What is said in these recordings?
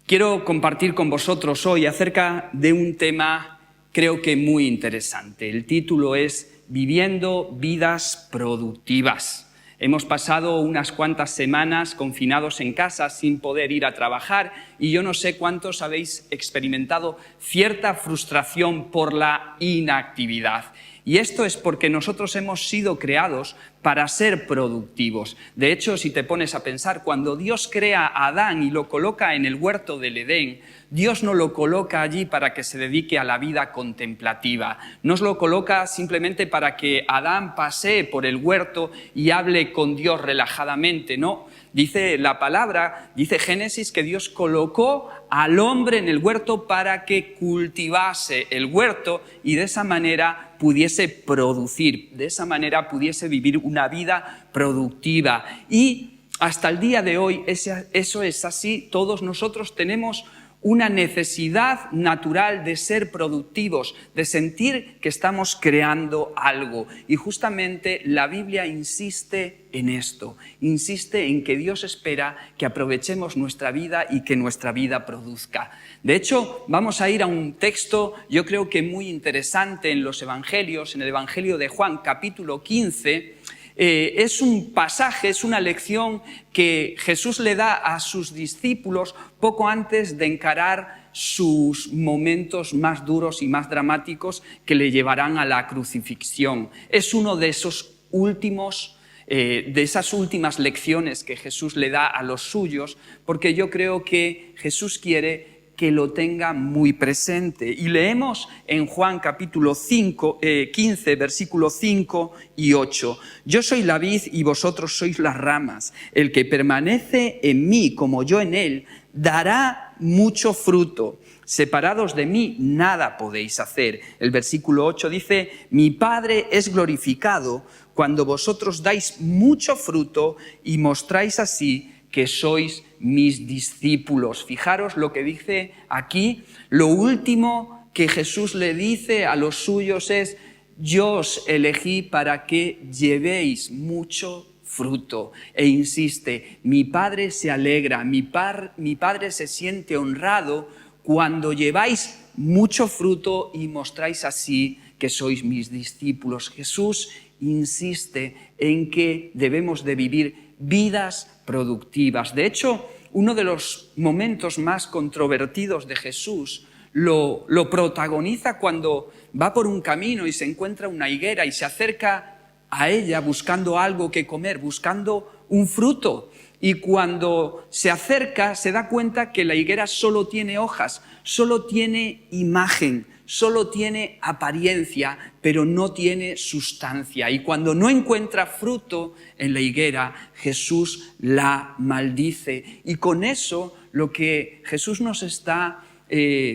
Quiero compartir con vosotros hoy acerca de un tema creo que muy interesante. El título es Viviendo vidas productivas. Hemos pasado unas cuantas semanas confinados en casa sin poder ir a trabajar y yo no sé cuántos habéis experimentado cierta frustración por la inactividad. Y esto es porque nosotros hemos sido creados para ser productivos. De hecho, si te pones a pensar, cuando Dios crea a Adán y lo coloca en el huerto del Edén, Dios no lo coloca allí para que se dedique a la vida contemplativa. No lo coloca simplemente para que Adán pasee por el huerto y hable con Dios relajadamente, no. Dice la palabra, dice Génesis, que Dios colocó al hombre en el huerto para que cultivase el huerto y de esa manera pudiese producir, de esa manera pudiese vivir una vida productiva. Y hasta el día de hoy eso es así. Todos nosotros tenemos una necesidad natural de ser productivos, de sentir que estamos creando algo. Y justamente la Biblia insiste en esto, insiste en que Dios espera que aprovechemos nuestra vida y que nuestra vida produzca. De hecho, vamos a ir a un texto, yo creo que muy interesante en los Evangelios, en el Evangelio de Juan, capítulo 15, es un pasaje, es una lección que Jesús le da a sus discípulos poco antes de encarar sus momentos más duros y más dramáticos que le llevarán a la crucifixión. Es uno de esos últimos de esas últimas lecciones que Jesús le da a los suyos, porque yo creo que Jesús quiere que lo tenga muy presente. Y leemos en Juan capítulo 15, versículos 5 y 8. Yo soy la vid y vosotros sois las ramas. El que permanece en mí como yo en él, dará mucho fruto. Separados de mí, nada podéis hacer. El versículo 8 dice, mi Padre es glorificado cuando vosotros dais mucho fruto y mostráis así que sois mis discípulos. Fijaros lo que dice aquí. Lo último que Jesús le dice a los suyos es, yo os elegí para que llevéis mucho fruto. E insiste, mi Padre se alegra, mi Padre se siente honrado cuando lleváis mucho fruto y mostráis así que sois mis discípulos. Jesús insiste en que debemos de vivir vidas productivas. De hecho, uno de los momentos más controvertidos de Jesús lo protagoniza cuando va por un camino y se encuentra una higuera y se acerca a ella buscando algo que comer, buscando un fruto. Y cuando se acerca se da cuenta que la higuera solo tiene hojas, solo tiene imagen, solo tiene apariencia, pero no tiene sustancia. Y cuando no encuentra fruto en la higuera, Jesús la maldice. Y con eso lo que Jesús nos está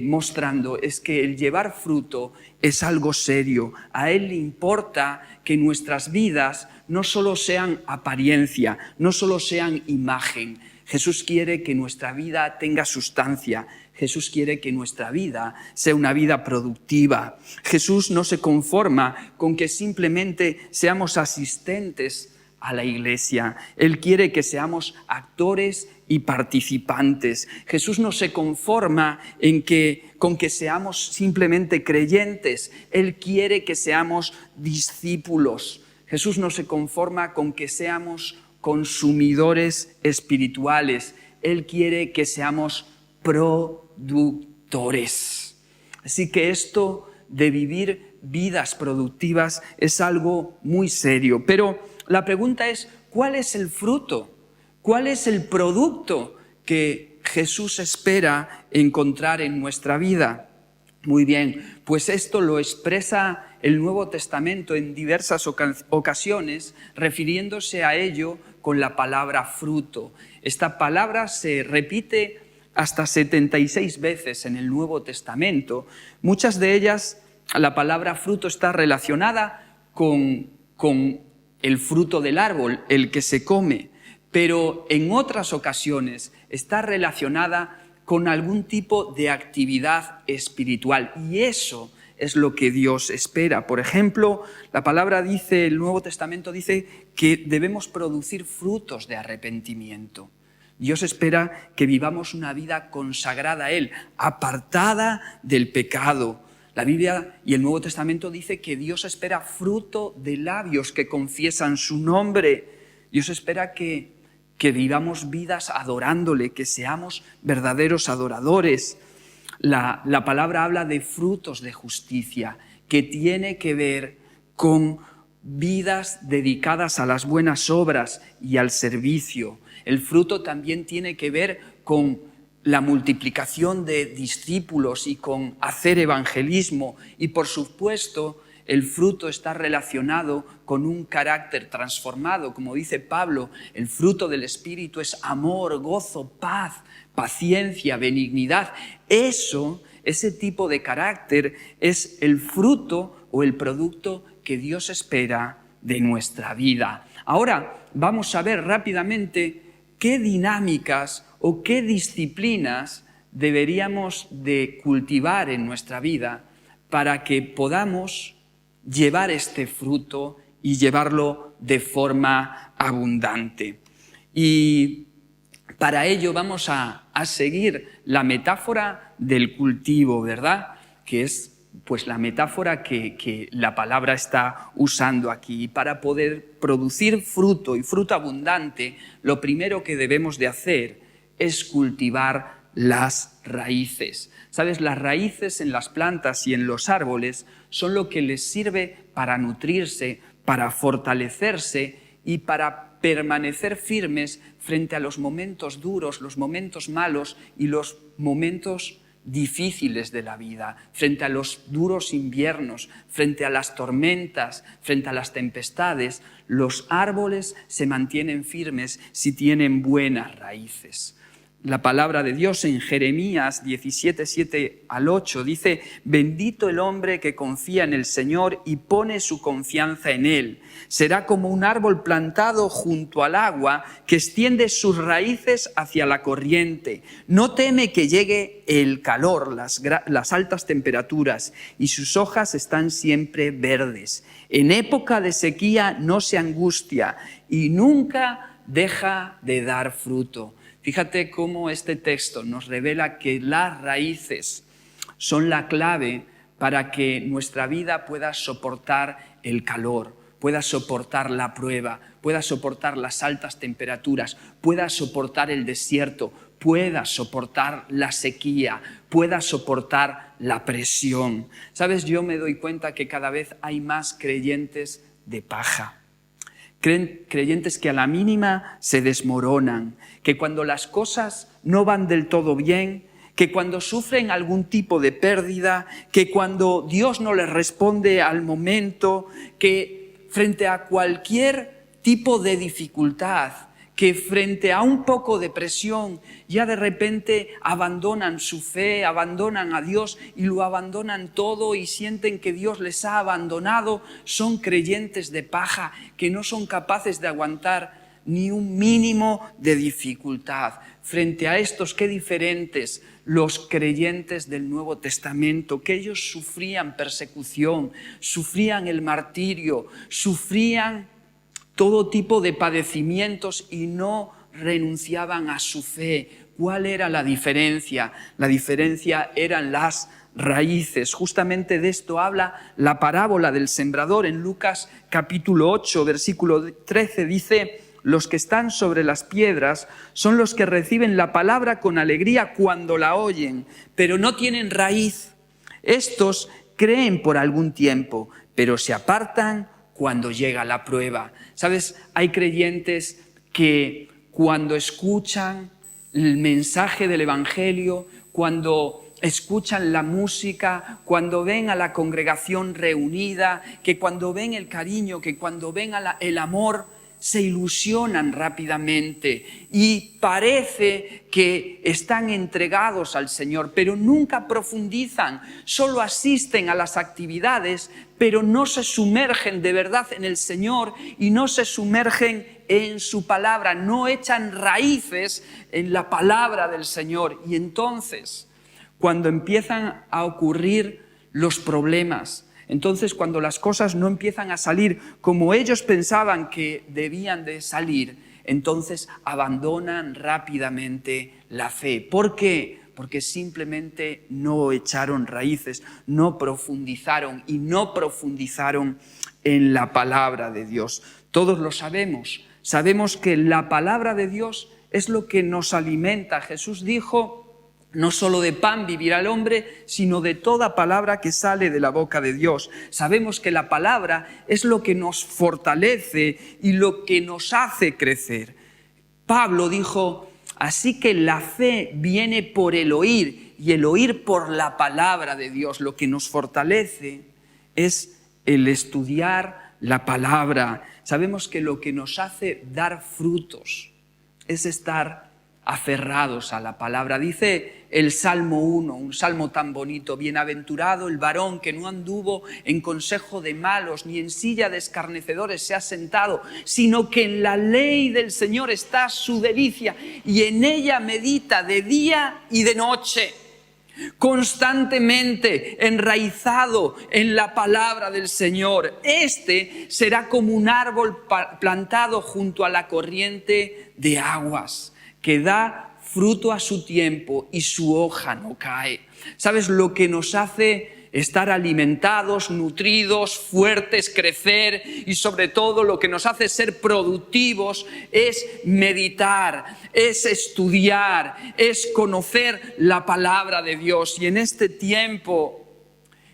mostrando es que el llevar fruto es algo serio. A Él le importa que nuestras vidas no solo sean apariencia, no solo sean imagen. Jesús quiere que nuestra vida tenga sustancia. Jesús quiere que nuestra vida sea una vida productiva. Jesús no se conforma con que simplemente seamos asistentes a la iglesia. Él quiere que seamos actores y participantes. Jesús no se conforma con que seamos simplemente creyentes. Él quiere que seamos discípulos. Jesús no se conforma con que seamos consumidores espirituales. Él quiere que seamos productores. Así que esto de vivir vidas productivas es algo muy serio. Pero la pregunta es, ¿cuál es el fruto? ¿Cuál es el producto que Jesús espera encontrar en nuestra vida? Muy bien, pues esto lo expresa el Nuevo Testamento en diversas ocasiones, refiriéndose a ello con la palabra fruto. Esta palabra se repite hasta 76 veces en el Nuevo Testamento. Muchas de ellas, la palabra fruto está relacionada con el fruto del árbol, el que se come, pero en otras ocasiones está relacionada con algún tipo de actividad espiritual, y eso es lo que Dios espera. Por ejemplo, la palabra dice, el Nuevo Testamento dice que debemos producir frutos de arrepentimiento. Dios espera que vivamos una vida consagrada a Él, apartada del pecado. La Biblia y el Nuevo Testamento dice que Dios espera fruto de labios que confiesan su nombre. Dios espera que vivamos vidas adorándole, que seamos verdaderos adoradores. La palabra habla de frutos de justicia, que tiene que ver con vidas dedicadas a las buenas obras y al servicio. El fruto también tiene que ver con la multiplicación de discípulos y con hacer evangelismo. Y por supuesto, el fruto está relacionado con un carácter transformado. Como dice Pablo, el fruto del Espíritu es amor, gozo, paz, paciencia, benignidad. Ese tipo de carácter es el fruto o el producto que Dios espera de nuestra vida. Ahora vamos a ver rápidamente qué dinámicas o qué disciplinas deberíamos de cultivar en nuestra vida para que podamos llevar este fruto y llevarlo de forma abundante. Y para ello vamos a seguir la metáfora del cultivo, ¿verdad? Que es pues la metáfora que la palabra está usando aquí. Y para poder producir fruto y fruto abundante, lo primero que debemos de hacer es cultivar las raíces. ¿Sabes? Las raíces en las plantas y en los árboles son lo que les sirve para nutrirse, para fortalecerse y para permanecer firmes frente a los momentos duros, los momentos malos y los momentos difíciles de la vida, frente a los duros inviernos, frente a las tormentas, frente a las tempestades. Los árboles se mantienen firmes si tienen buenas raíces. La palabra de Dios en Jeremías 17, 7 al 8 dice: bendito el hombre que confía en el Señor y pone su confianza en Él. Será como un árbol plantado junto al agua que extiende sus raíces hacia la corriente. No teme que llegue el calor, las altas temperaturas, y sus hojas están siempre verdes. En época de sequía no se angustia y nunca deja de dar fruto. Fíjate cómo este texto nos revela que las raíces son la clave para que nuestra vida pueda soportar el calor, pueda soportar la prueba, pueda soportar las altas temperaturas, pueda soportar el desierto, pueda soportar la sequía, pueda soportar la presión. ¿Sabes? Yo me doy cuenta que cada vez hay más creyentes de paja. Creyentes que a la mínima se desmoronan, que cuando las cosas no van del todo bien, que cuando sufren algún tipo de pérdida, que cuando Dios no les responde al momento, que frente a cualquier tipo de dificultad, que frente a un poco de presión ya de repente abandonan su fe, abandonan a Dios y lo abandonan todo y sienten que Dios les ha abandonado. Son creyentes de paja que no son capaces de aguantar ni un mínimo de dificultad. Frente a estos, qué diferentes los creyentes del Nuevo Testamento, que ellos sufrían persecución, sufrían el martirio, sufrían todo tipo de padecimientos y no renunciaban a su fe. ¿Cuál era la diferencia? La diferencia eran las raíces. Justamente de esto habla la parábola del sembrador en Lucas capítulo 8, versículo 13. Dice: los que están sobre las piedras son los que reciben la palabra con alegría cuando la oyen, pero no tienen raíz. Estos creen por algún tiempo, pero se apartan cuando llega la prueba. ¿Sabes? Hay creyentes que cuando escuchan el mensaje del Evangelio, cuando escuchan la música, cuando ven a la congregación reunida, que cuando ven el cariño, que cuando ven el amor, se ilusionan rápidamente y parece que están entregados al Señor, pero nunca profundizan, solo asisten a las actividades, pero no se sumergen de verdad en el Señor y no se sumergen en su palabra, no echan raíces en la palabra del Señor. Y entonces, cuando empiezan a ocurrir los problemas, entonces cuando las cosas no empiezan a salir como ellos pensaban que debían de salir, entonces abandonan rápidamente la fe. ¿Por qué? Porque simplemente no echaron raíces, no profundizaron en la palabra de Dios. Todos lo sabemos. Sabemos que la palabra de Dios es lo que nos alimenta. Jesús dijo: no solo de pan vivirá el hombre, sino de toda palabra que sale de la boca de Dios. Sabemos que la palabra es lo que nos fortalece y lo que nos hace crecer. Pablo dijo: así que la fe viene por el oír y el oír por la palabra de Dios. Lo que nos fortalece es el estudiar la palabra. Sabemos que lo que nos hace dar frutos es estar aferrados a la palabra. Dice el Salmo 1, un salmo tan bonito: bienaventurado el varón que no anduvo en consejo de malos, ni en silla de escarnecedores se ha sentado, sino que en la ley del Señor está su delicia, y en ella medita de día y de noche. Constantemente enraizado en la palabra del Señor. Este será como un árbol plantado junto a la corriente de aguas, que da fruto a su tiempo y su hoja no cae. ¿Sabes lo que nos hace estar alimentados, nutridos, fuertes, crecer, y sobre todo lo que nos hace ser productivos es meditar, es estudiar, es conocer la palabra de Dios? Y en este tiempo,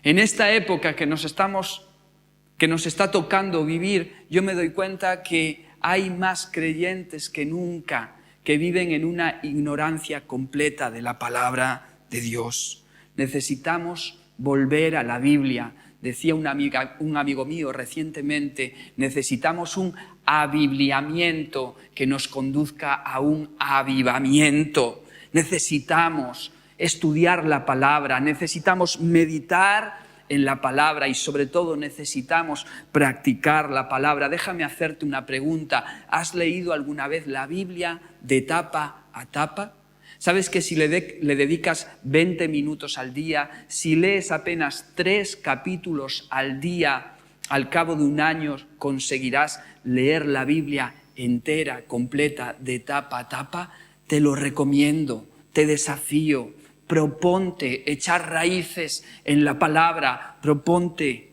en esta época que nos está tocando vivir, yo me doy cuenta que hay más creyentes que nunca que viven en una ignorancia completa de la palabra de Dios. Necesitamos volver a la Biblia. Decía un amigo mío recientemente: necesitamos un abibliamiento que nos conduzca a un avivamiento. Necesitamos estudiar la palabra, necesitamos meditar en la palabra y sobre todo necesitamos practicar la palabra. Déjame hacerte una pregunta. ¿Has leído alguna vez la Biblia de tapa a tapa? ¿Sabes que si le dedicas 20 minutos al día, si lees apenas 3 capítulos al día, al cabo de un año conseguirás leer la Biblia entera, completa, de tapa a tapa? Te lo recomiendo, te desafío. Proponte echar raíces en la palabra, proponte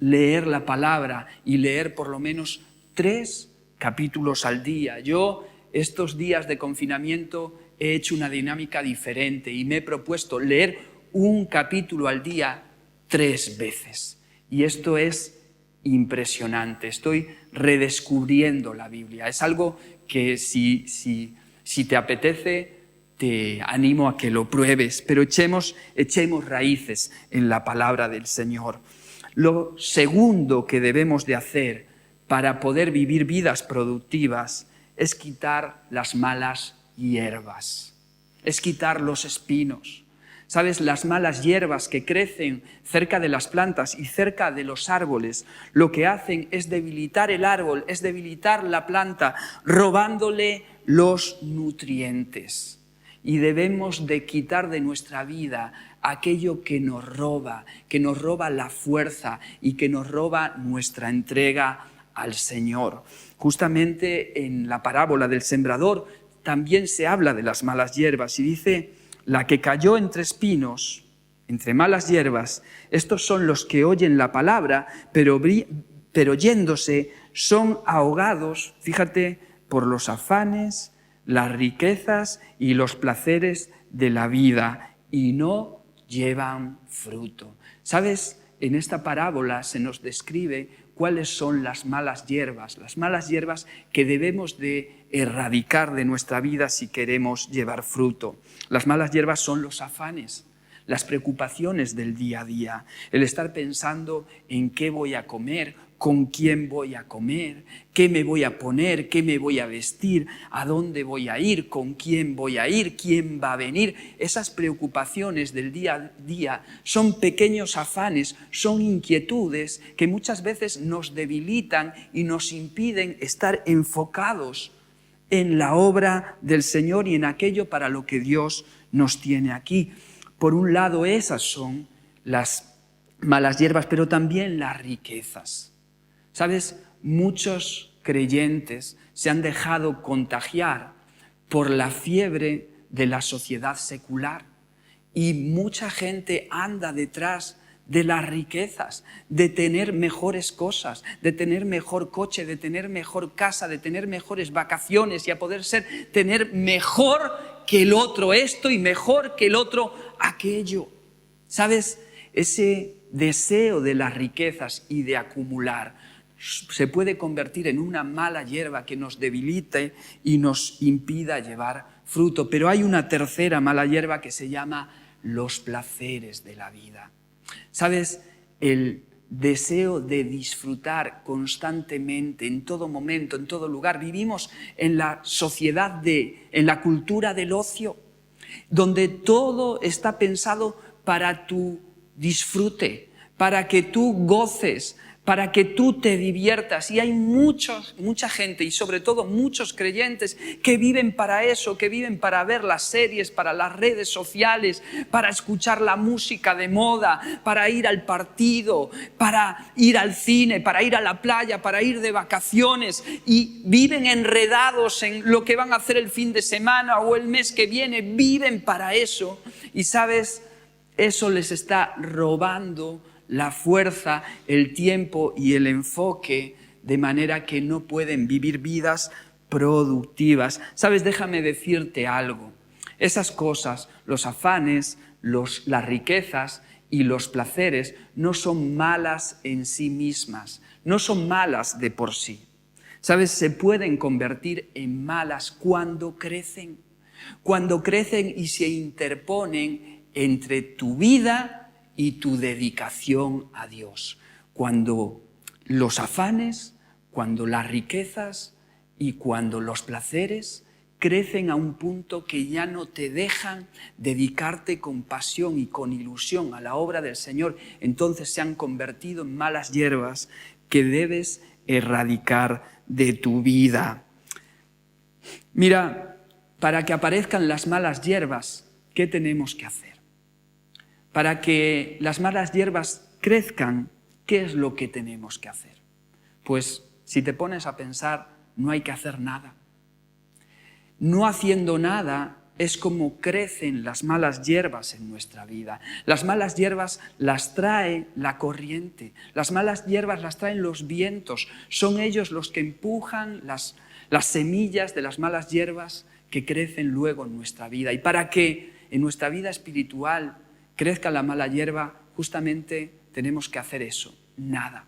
leer la palabra y leer por lo menos 3 capítulos al día. Yo estos días de confinamiento he hecho una dinámica diferente y me he propuesto leer un capítulo al día 3 veces. Y esto es impresionante. Estoy redescubriendo la Biblia. Es algo que si te apetece, te animo a que lo pruebes, pero echemos raíces en la palabra del Señor. Lo segundo que debemos de hacer para poder vivir vidas productivas es quitar las malas hierbas, es quitar los espinos. ¿Sabes? Las malas hierbas que crecen cerca de las plantas y cerca de los árboles, lo que hacen es debilitar el árbol, es debilitar la planta, robándole los nutrientes. Y debemos de quitar de nuestra vida aquello que nos roba la fuerza y que nos roba nuestra entrega al Señor. Justamente en la parábola del sembrador también se habla de las malas hierbas y dice: la que cayó entre espinos, entre malas hierbas, estos son los que oyen la palabra, pero yéndose son ahogados, fíjate, por los afanes, las riquezas y los placeres de la vida, y no llevan fruto. ¿Sabes? En esta parábola se nos describe cuáles son las malas hierbas que debemos de erradicar de nuestra vida si queremos llevar fruto. Las malas hierbas son los afanes, las preocupaciones del día a día, el estar pensando en qué voy a comer, con quién voy a comer, qué me voy a poner, qué me voy a vestir, a dónde voy a ir, con quién voy a ir, quién va a venir. Esas preocupaciones del día a día son pequeños afanes, son inquietudes que muchas veces nos debilitan y nos impiden estar enfocados en la obra del Señor y en aquello para lo que Dios nos tiene aquí. Por un lado, esas son las malas hierbas, pero también las riquezas. ¿Sabes? Muchos creyentes se han dejado contagiar por la fiebre de la sociedad secular y mucha gente anda detrás de las riquezas, de tener mejores cosas, de tener mejor coche, de tener mejor casa, de tener mejores vacaciones y a poder tener mejor que el otro esto y mejor que el otro aquello. ¿Sabes? Ese deseo de las riquezas y de acumular se puede convertir en una mala hierba que nos debilite y nos impida llevar fruto. Pero hay una tercera mala hierba que se llama los placeres de la vida. ¿Sabes? El deseo de disfrutar constantemente, en todo momento, en todo lugar. Vivimos en la sociedad, en la cultura del ocio, donde todo está pensado para tu disfrute, para que tú goces, para que tú te diviertas. Y hay mucha gente y sobre todo muchos creyentes que viven para eso, que viven para ver las series, para las redes sociales, para escuchar la música de moda, para ir al partido, para ir al cine, para ir a la playa, para ir de vacaciones y viven enredados en lo que van a hacer el fin de semana o el mes que viene. Viven para eso y, ¿sabes? Eso les está robando la fuerza, el tiempo y el enfoque, de manera que no pueden vivir vidas productivas. ¿Sabes? Déjame decirte algo. Esas cosas, los afanes, las riquezas y los placeres no son malas en sí mismas, no son malas de por sí. ¿Sabes? Se pueden convertir en malas cuando crecen y se interponen entre tu vida y tu dedicación a Dios. Cuando los afanes, cuando las riquezas y cuando los placeres crecen a un punto que ya no te dejan dedicarte con pasión y con ilusión a la obra del Señor, entonces se han convertido en malas hierbas que debes erradicar de tu vida. Mira, para que aparezcan las malas hierbas, ¿qué tenemos que hacer? Para que las malas hierbas crezcan, ¿qué es lo que tenemos que hacer? Pues si te pones a pensar, no hay que hacer nada. No haciendo nada es como crecen las malas hierbas en nuestra vida. Las malas hierbas las trae la corriente, las malas hierbas las traen los vientos. Son ellos los que empujan las semillas de las malas hierbas que crecen luego en nuestra vida. Y para que en nuestra vida espiritual crezca la mala hierba, justamente tenemos que hacer eso, nada.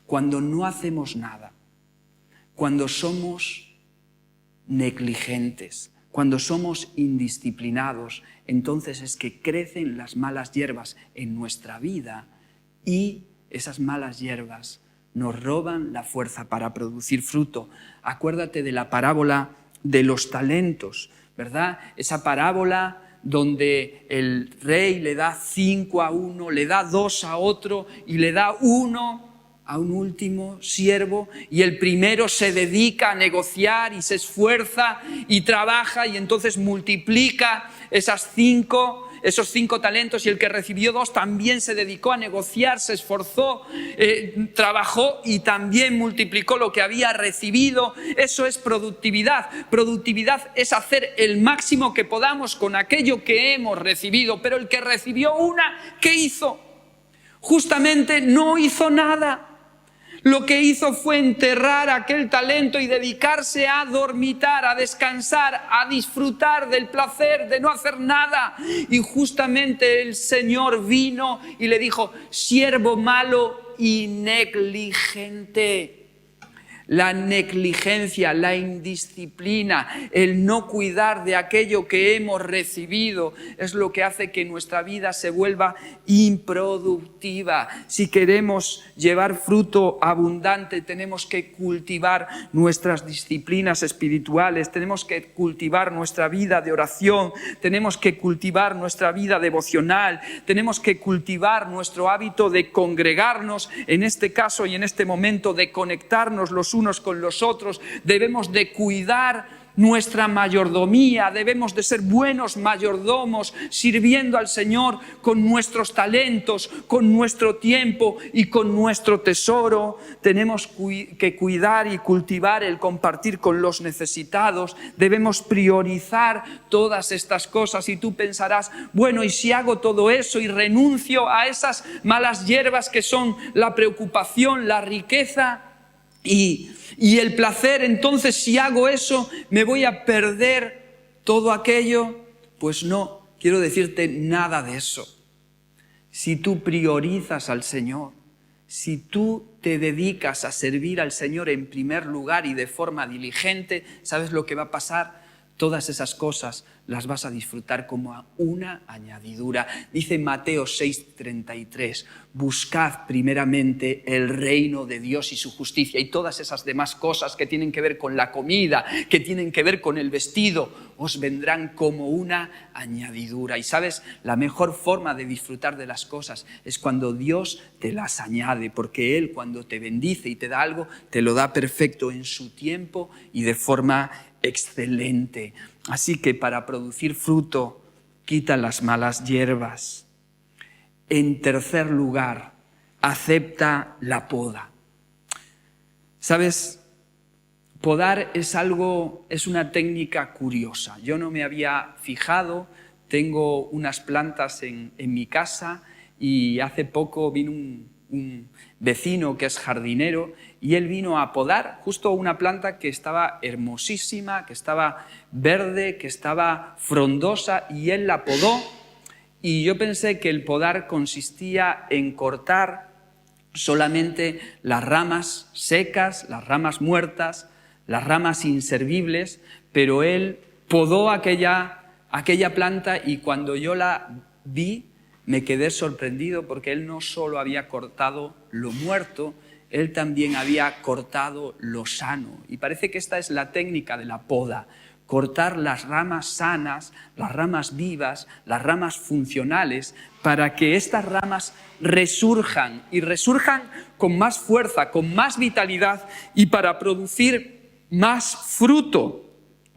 Cuando no hacemos nada, cuando somos negligentes, cuando somos indisciplinados, entonces es que crecen las malas hierbas en nuestra vida y esas malas hierbas nos roban la fuerza para producir fruto. Acuérdate de la parábola de los talentos, ¿verdad? Esa parábola donde el rey le da 5 a uno, le da 2 a otro y le da 1 a un último siervo, y el primero se dedica a negociar y se esfuerza y trabaja y entonces multiplica esos 5 talentos, y el que recibió 2 también se dedicó a negociar, se esforzó, trabajó y también multiplicó lo que había recibido. Eso es productividad. Productividad es hacer el máximo que podamos con aquello que hemos recibido. Pero el que recibió 1, ¿qué hizo? Justamente no hizo nada. Lo que hizo fue enterrar aquel talento y dedicarse a dormitar, a descansar, a disfrutar del placer de no hacer nada. Y justamente el Señor vino y le dijo: siervo malo y negligente. La negligencia, la indisciplina, el no cuidar de aquello que hemos recibido es lo que hace que nuestra vida se vuelva improductiva. Si queremos llevar fruto abundante, tenemos que cultivar nuestras disciplinas espirituales, tenemos que cultivar nuestra vida de oración, tenemos que cultivar nuestra vida devocional, tenemos que cultivar nuestro hábito de congregarnos, en este caso y en este momento de conectarnos los unos con los otros. Debemos de cuidar nuestra mayordomía, debemos de ser buenos mayordomos, sirviendo al Señor con nuestros talentos, con nuestro tiempo y con nuestro tesoro. Tenemos que cuidar y cultivar el compartir con los necesitados, debemos priorizar todas estas cosas. Y tú pensarás, bueno, ¿y si hago todo eso y renuncio a esas malas hierbas que son la preocupación, la riqueza y el placer? Entonces, si hago eso, ¿me voy a perder todo aquello? Pues no, quiero decirte nada de eso. Si tú priorizas al Señor, si tú te dedicas a servir al Señor en primer lugar y de forma diligente, ¿sabes lo que va a pasar? Todas esas cosas las vas a disfrutar como una añadidura. Dice Mateo 6:33, buscad primeramente el reino de Dios y su justicia, y todas esas demás cosas que tienen que ver con la comida, que tienen que ver con el vestido, os vendrán como una añadidura. Y sabes, la mejor forma de disfrutar de las cosas es cuando Dios te las añade, porque Él, cuando te bendice y te da algo, te lo da perfecto en su tiempo y de forma excelente. Así que para producir fruto, quita las malas hierbas. En tercer lugar, acepta la poda. ¿Sabes? Podar es una técnica curiosa. Yo no me había fijado, tengo unas plantas en mi casa y hace poco vino un vecino que es jardinero y él vino a podar justo una planta que estaba hermosísima, que estaba verde, que estaba frondosa, y él la podó. Y yo pensé que el podar consistía en cortar solamente las ramas secas, las ramas muertas, las ramas inservibles, pero él podó aquella planta, y cuando yo la vi me quedé sorprendido, porque él no solo había cortado lo muerto, él también había cortado lo sano. Y parece que esta es la técnica de la poda: cortar las ramas sanas, las ramas vivas, las ramas funcionales, para que estas ramas resurjan, y resurjan con más fuerza, con más vitalidad, y para producir más fruto.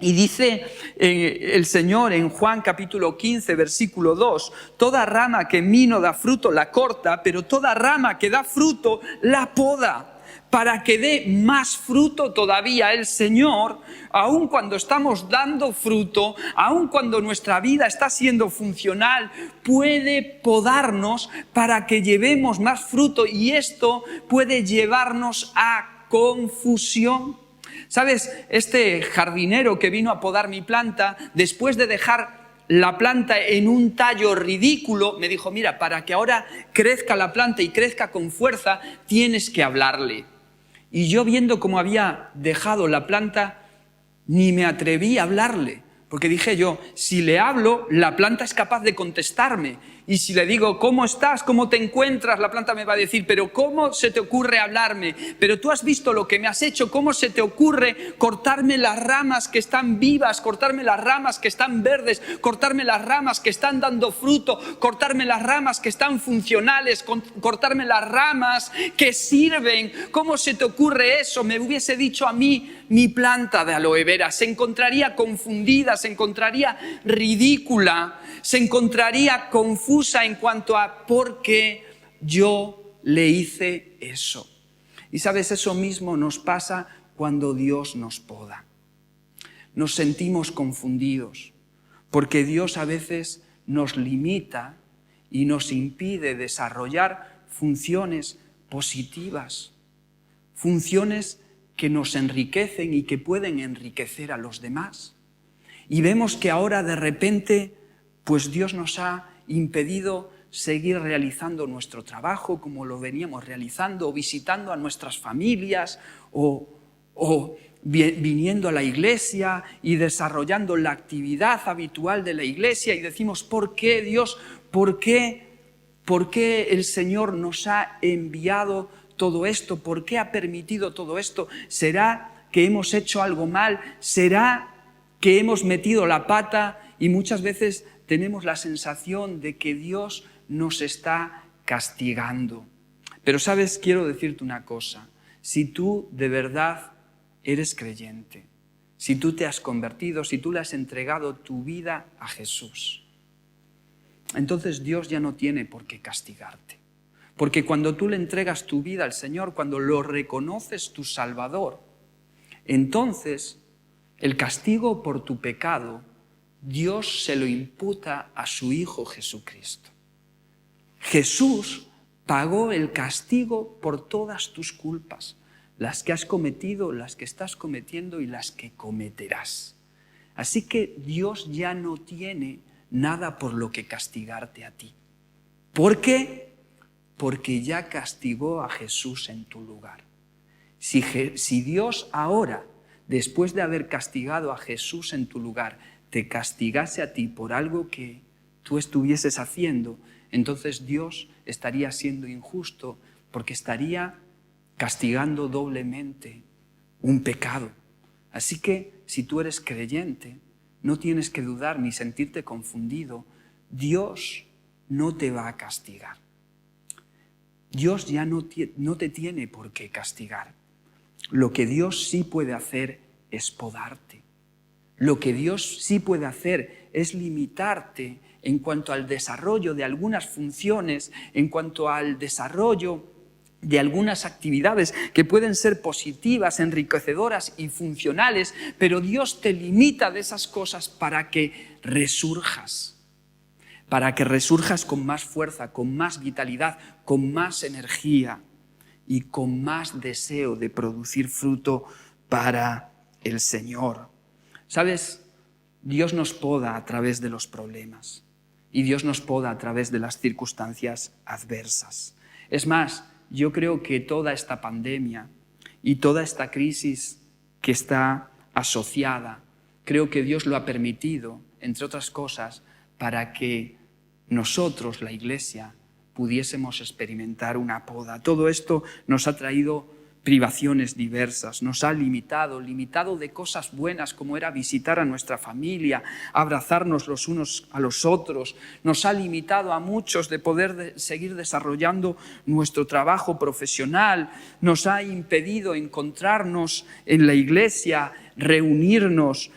Y dice el Señor en Juan capítulo 15, versículo 2, toda rama que en mí no da fruto la corta, pero toda rama que da fruto la poda, para que dé más fruto todavía. El Señor, aun cuando estamos dando fruto, aun cuando nuestra vida está siendo funcional, puede podarnos para que llevemos más fruto, y esto puede llevarnos a confusión. ¿Sabes? Este jardinero que vino a podar mi planta, después de dejar la planta en un tallo ridículo, me dijo, mira, para que ahora crezca la planta y crezca con fuerza, tienes que hablarle. Y yo, viendo cómo había dejado la planta, ni me atreví a hablarle, porque dije yo, si le hablo, la planta es capaz de contestarme. Y si le digo, ¿cómo estás? ¿Cómo te encuentras? La planta me va a decir, pero ¿cómo se te ocurre hablarme? Pero tú has visto lo que me has hecho, ¿cómo se te ocurre cortarme las ramas que están vivas, cortarme las ramas que están verdes, cortarme las ramas que están dando fruto, cortarme las ramas que están funcionales, cortarme las ramas que sirven? ¿Cómo se te ocurre eso? Me hubiese dicho a mí, mi planta de aloe vera se encontraría confundida, se encontraría ridícula, se encontraría confusa en cuanto a por qué yo le hice eso. Y sabes, eso mismo nos pasa cuando Dios nos poda. Nos sentimos confundidos, porque Dios a veces nos limita y nos impide desarrollar funciones positivas, funciones que nos enriquecen y que pueden enriquecer a los demás. Y vemos que ahora de repente, pues Dios nos ha impedido seguir realizando nuestro trabajo como lo veníamos realizando, o visitando a nuestras familias, o viniendo a la iglesia y desarrollando la actividad habitual de la iglesia, y decimos, ¿por qué Dios? ¿Por qué el Señor nos ha enviado todo esto? ¿Por qué ha permitido todo esto? ¿Será que hemos hecho algo mal? ¿Será que hemos metido la pata? Y muchas veces tenemos la sensación de que Dios nos está castigando. Pero, ¿sabes? Quiero decirte una cosa. Si tú de verdad eres creyente, si tú te has convertido, si tú le has entregado tu vida a Jesús, entonces Dios ya no tiene por qué castigarte. Porque cuando tú le entregas tu vida al Señor, cuando lo reconoces tu Salvador, entonces el castigo por tu pecado, Dios se lo imputa a su Hijo Jesucristo. Jesús pagó el castigo por todas tus culpas, las que has cometido, las que estás cometiendo y las que cometerás. Así que Dios ya no tiene nada por lo que castigarte a ti. ¿Por qué? Porque ya castigó a Jesús en tu lugar. Si Dios ahora, después de haber castigado a Jesús en tu lugar, te castigase a ti por algo que tú estuvieses haciendo, entonces Dios estaría siendo injusto porque estaría castigando doblemente un pecado. Así que si tú eres creyente, no tienes que dudar ni sentirte confundido. Dios no te va a castigar. Dios ya no te tiene por qué castigar. Lo que Dios sí puede hacer es podarte. Lo que Dios sí puede hacer es limitarte en cuanto al desarrollo de algunas funciones, en cuanto al desarrollo de algunas actividades que pueden ser positivas, enriquecedoras y funcionales, pero Dios te limita de esas cosas para que resurjas con más fuerza, con más vitalidad, con más energía y con más deseo de producir fruto para el Señor. ¿Sabes? Dios nos poda a través de los problemas y Dios nos poda a través de las circunstancias adversas. Es más, yo creo que toda esta pandemia y toda esta crisis que está asociada, creo que Dios lo ha permitido, entre otras cosas, para que nosotros, la Iglesia, pudiésemos experimentar una poda. Todo esto nos ha traído privaciones diversas, nos ha limitado de cosas buenas como era visitar a nuestra familia, abrazarnos los unos a los otros, nos ha limitado a muchos de poder seguir desarrollando nuestro trabajo profesional, nos ha impedido encontrarnos en la iglesia, reunirnos,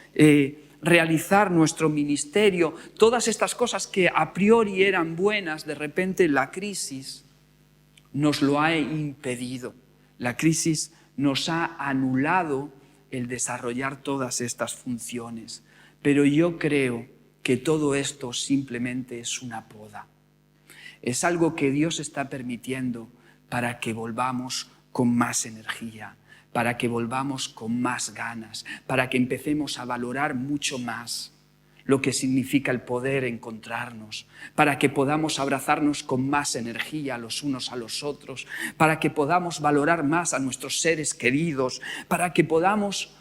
realizar nuestro ministerio. Todas estas cosas que a priori eran buenas, de repente la crisis nos lo ha impedido. La crisis nos ha anulado el desarrollar todas estas funciones. Pero yo creo que todo esto simplemente es una poda. Es algo que Dios está permitiendo para que volvamos con más energía, para que volvamos con más ganas, para que empecemos a valorar mucho más lo que significa el poder encontrarnos, para que podamos abrazarnos con más energía los unos a los otros, para que podamos valorar más a nuestros seres queridos, para que podamos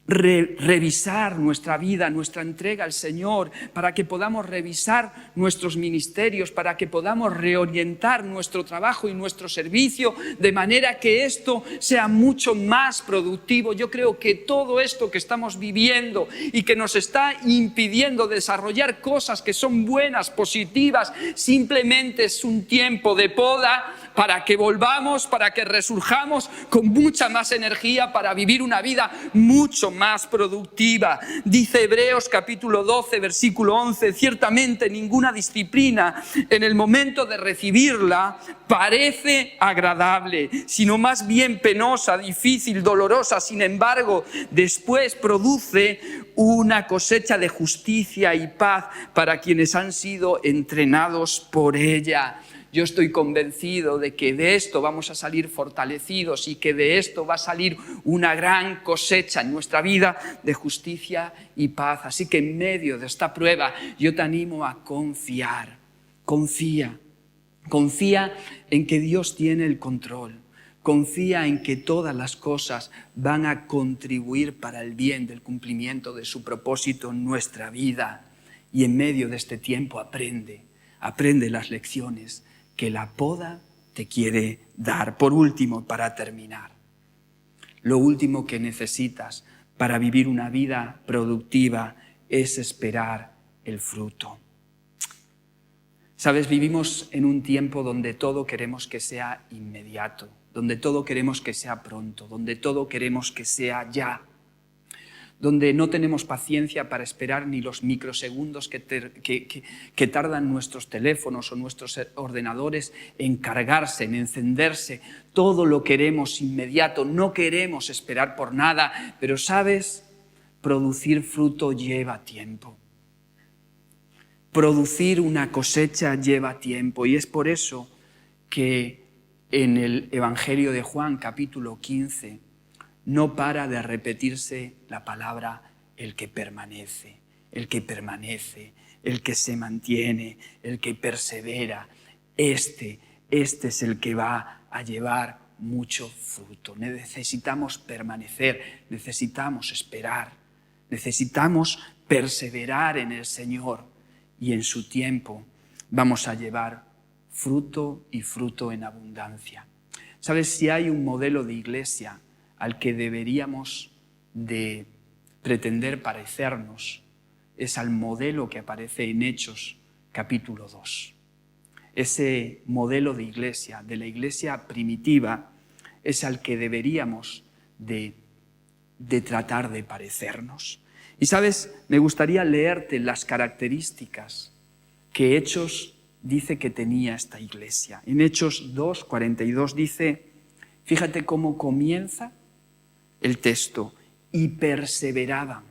revisar nuestra vida, nuestra entrega al Señor, para que podamos revisar nuestros ministerios, para que podamos reorientar nuestro trabajo y nuestro servicio de manera que esto sea mucho más productivo. Yo creo que todo esto que estamos viviendo y que nos está impidiendo desarrollar cosas que son buenas, positivas, simplemente es un tiempo de poda para que volvamos, para que resurjamos con mucha más energía para vivir una vida mucho más productiva. Dice Hebreos capítulo 12, versículo 11, ciertamente ninguna disciplina en el momento de recibirla parece agradable, sino más bien penosa, difícil, dolorosa. Sin embargo, después produce una cosecha de justicia y paz para quienes han sido entrenados por ella. Yo estoy convencido de que de esto vamos a salir fortalecidos y que de esto va a salir una gran cosecha en nuestra vida de justicia y paz. Así que en medio de esta prueba yo te animo a confiar. Confía en que Dios tiene el control. Confía en que todas las cosas van a contribuir para el bien del cumplimiento de su propósito en nuestra vida. Y en medio de este tiempo aprende las lecciones que la poda te quiere dar. Por último, para terminar, lo último que necesitas para vivir una vida productiva es esperar el fruto. Sabes, vivimos en un tiempo donde todo queremos que sea inmediato, donde todo queremos que sea pronto, donde todo queremos que sea ya, donde no tenemos paciencia para esperar ni los microsegundos que tardan nuestros teléfonos o nuestros ordenadores en cargarse, en encenderse. Todo lo queremos inmediato, no queremos esperar por nada, pero ¿sabes? Producir fruto lleva tiempo. Producir una cosecha lleva tiempo, y es por eso que en el Evangelio de Juan, capítulo 15, no para de repetirse la palabra el que permanece, el que permanece, el que se mantiene, el que persevera. Este es el que va a llevar mucho fruto. Necesitamos permanecer, necesitamos esperar, necesitamos perseverar en el Señor, y en su tiempo vamos a llevar fruto y fruto en abundancia. ¿Sabes? Si hay un modelo de iglesia al que deberíamos de pretender parecernos, es al modelo que aparece en Hechos capítulo 2. Ese modelo de la iglesia primitiva, es al que deberíamos de tratar de parecernos. Y ¿sabes? Me gustaría leerte las características que Hechos dice que tenía esta iglesia. En Hechos 2:42 dice, fíjate cómo comienza el texto: y perseveraban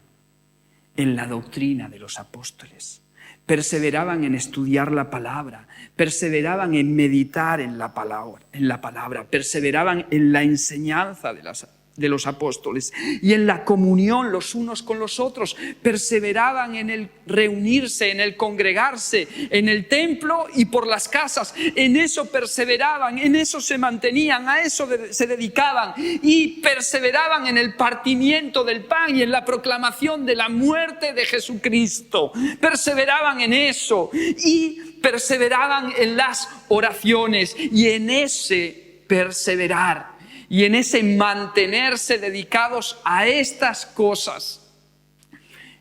en la doctrina de los apóstoles, perseveraban en estudiar la palabra, perseveraban en meditar en la palabra, perseveraban en la enseñanza de los apóstoles y en la comunión los unos con los otros, perseveraban en el reunirse, en el congregarse, en el templo y por las casas. En eso perseveraban, en eso se mantenían, a eso se dedicaban, y perseveraban en el partimiento del pan y en la proclamación de la muerte de Jesucristo. Perseveraban en eso y perseveraban en las oraciones, y en ese perseverar y en ese mantenerse dedicados a estas cosas,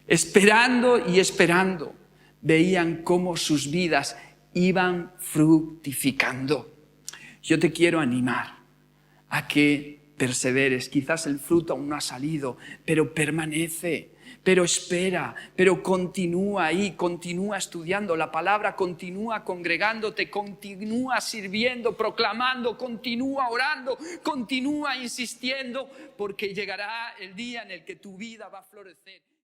esperando y esperando, veían cómo sus vidas iban fructificando. Yo te quiero animar a que perseveres. Quizás el fruto aún no ha salido, pero permanece, pero espera, pero continúa ahí, continúa estudiando la palabra, continúa congregándote, continúa sirviendo, proclamando, continúa orando, continúa insistiendo, porque llegará el día en el que tu vida va a florecer.